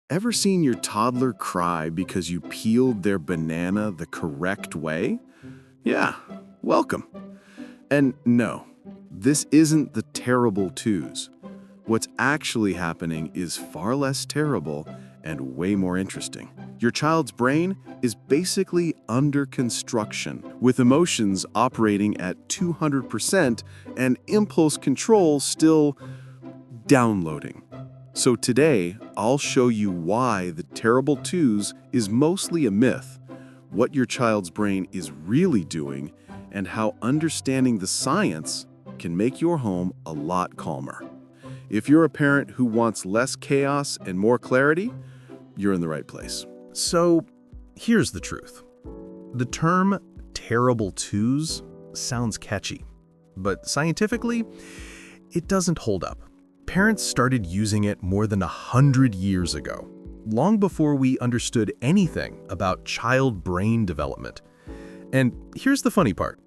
Ever seen your toddler cry because you peeled their banana the correct way? Yeah, welcome. And no, this isn't the terrible twos. What's actually happening is far less terrible and way more interesting. Your child's brain is basically under construction, with emotions operating at 200% and impulse control still downloading. So today, I'll show you why the terrible twos is mostly a myth, what your child's brain is really doing, and how understanding the science can make your home a lot calmer. If you're a parent who wants less chaos and more clarity, you're in the right place. So, here's the truth. The term terrible twos sounds catchy, but scientifically, it doesn't hold up. Parents started using it more than 100 years ago, long before we understood anything about child brain development. And here's the funny part.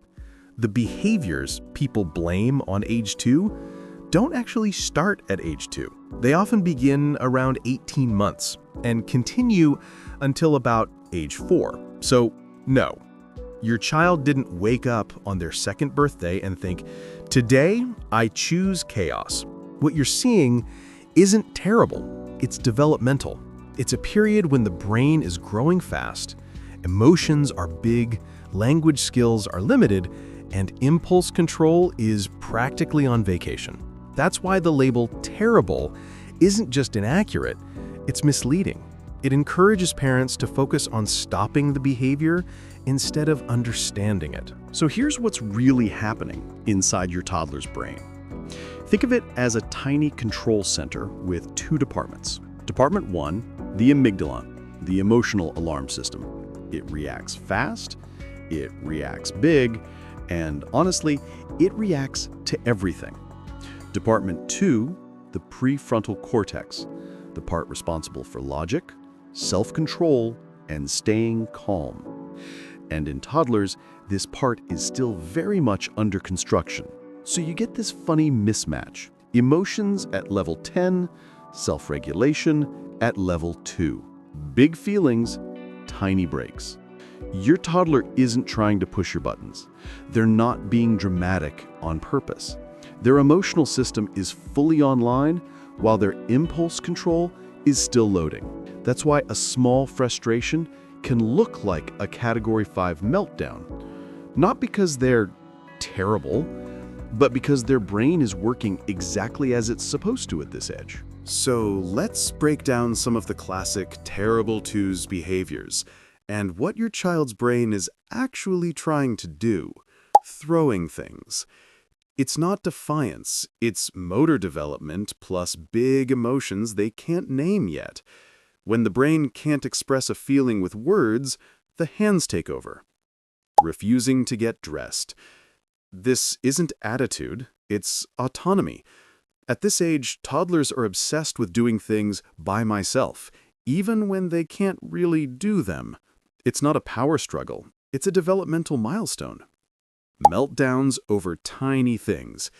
The behaviors people blame on age 2 don't actually start at age 2. They often begin around 18 months and continue until about age 4. So, no, your child didn't wake up on their second birthday and think, "Today, I choose chaos." What you're seeing isn't terrible, it's developmental. It's a period when the brain is growing fast, emotions are big, language skills are limited, and impulse control is practically on vacation. That's why the label terrible isn't just inaccurate, it's misleading. It encourages parents to focus on stopping the behavior instead of understanding it. So here's what's really happening inside your toddler's brain. Think of it as a tiny control center with 2 departments. Department 1, the amygdala, the emotional alarm system. It reacts fast, it reacts big, and honestly, it reacts to everything. Department 2, the prefrontal cortex, the part responsible for logic, self-control, and staying calm. And in toddlers, this part is still very much under construction. So you get this funny mismatch. Emotions at level 10, self-regulation at level 2. Big feelings, tiny breaks. Your toddler isn't trying to push your buttons. They're not being dramatic on purpose. Their emotional system is fully online while their impulse control is still loading. That's why a small frustration can look like a Category 5 meltdown. Not because they're terrible, but because their brain is working exactly as it's supposed to at this edge. So let's break down some of the classic terrible twos behaviors and what your child's brain is actually trying to do, throwing things. It's not defiance, it's motor development plus big emotions they can't name yet. When the brain can't express a feeling with words, the hands take over. Refusing to get dressed. This isn't attitude, it's autonomy. At this age, toddlers are obsessed with doing things by myself, even when they can't really do them. It's not a power struggle, it's a developmental milestone. Meltdowns over tiny things.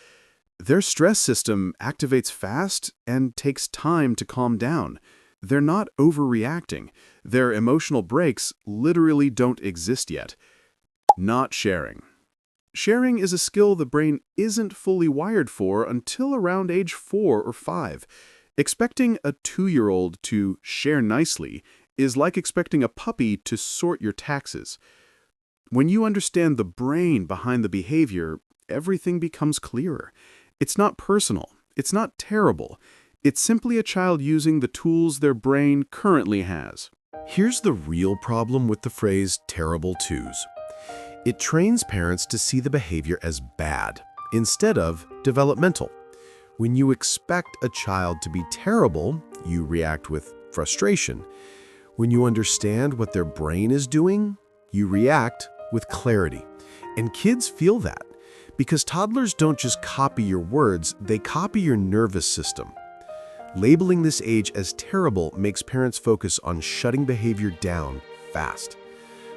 Their stress system activates fast and takes time to calm down. They're not overreacting. Their emotional breaks literally don't exist yet. Not sharing. Sharing is a skill the brain isn't fully wired for until around age 4 or 5. Expecting a 2-year-old to share nicely is like expecting a puppy to sort your taxes. When you understand the brain behind the behavior, everything becomes clearer. It's not personal. It's not terrible. It's simply a child using the tools their brain currently has. Here's the real problem with the phrase terrible twos. It trains parents to see the behavior as bad instead of developmental. When you expect a child to be terrible, you react with frustration. When you understand what their brain is doing, you react with clarity. And kids feel that because toddlers don't just copy your words, they copy your nervous system. Labeling this age as terrible makes parents focus on shutting behavior down fast.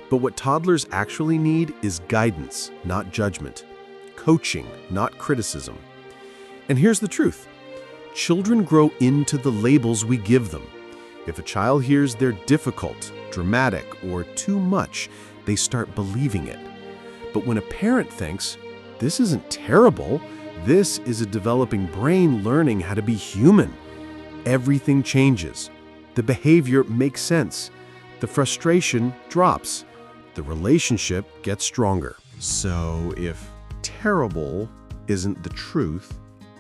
But what toddlers actually need is guidance, not judgment, coaching, not criticism. And here's the truth. Children grow into the labels we give them. If a child hears they're difficult, dramatic, or too much, they start believing it. But when a parent thinks, this isn't terrible, this is a developing brain learning how to be human, everything changes. The behavior makes sense. The frustration drops. The relationship gets stronger. So if terrible isn't the truth,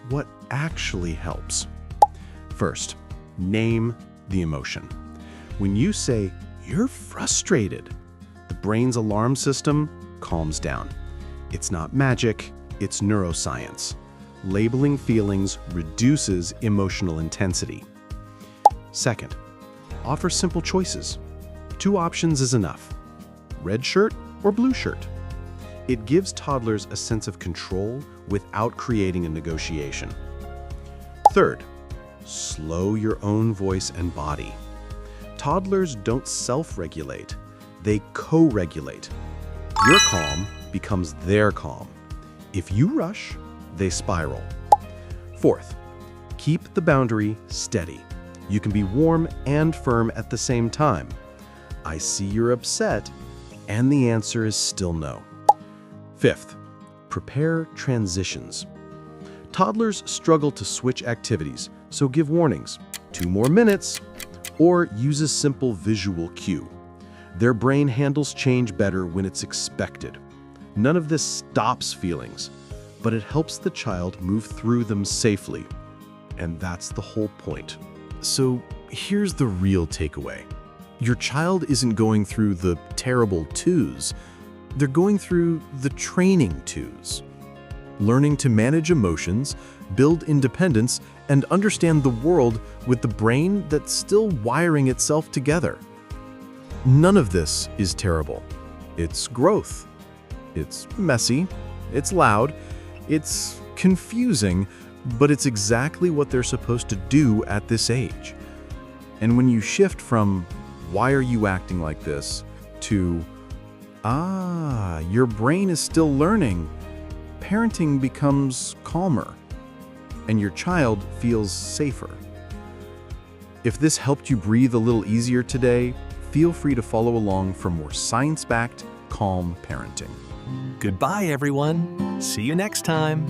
what actually helps? First, name the emotion. When you say, you're frustrated, the brain's alarm system calms down. It's not magic, it's neuroscience. Labeling feelings reduces emotional intensity. Second, offer simple choices. 2 options is enough: red shirt or blue shirt. It gives toddlers a sense of control without creating a negotiation. Third, slow your own voice and body. Toddlers don't self-regulate, they co-regulate. Your calm becomes their calm. If you rush, they spiral. Fourth, keep the boundary steady. You can be warm and firm at the same time. I see you're upset, and the answer is still no. Fifth, prepare transitions. Toddlers struggle to switch activities, so give warnings. 2 more minutes, or use a simple visual cue. Their brain handles change better when it's expected. None of this stops feelings, but it helps the child move through them safely. And that's the whole point. So here's the real takeaway. Your child isn't going through the terrible twos. They're going through the training twos. Learning to manage emotions, build independence, and understand the world with the brain that's still wiring itself together. None of this is terrible. It's growth. It's messy. It's loud. It's confusing, but it's exactly what they're supposed to do at this age. And when you shift from, why are you acting like this, to, your brain is still learning, parenting becomes calmer, and your child feels safer. If this helped you breathe a little easier today, feel free to follow along for more science-backed, calm parenting. Goodbye, everyone. See you next time.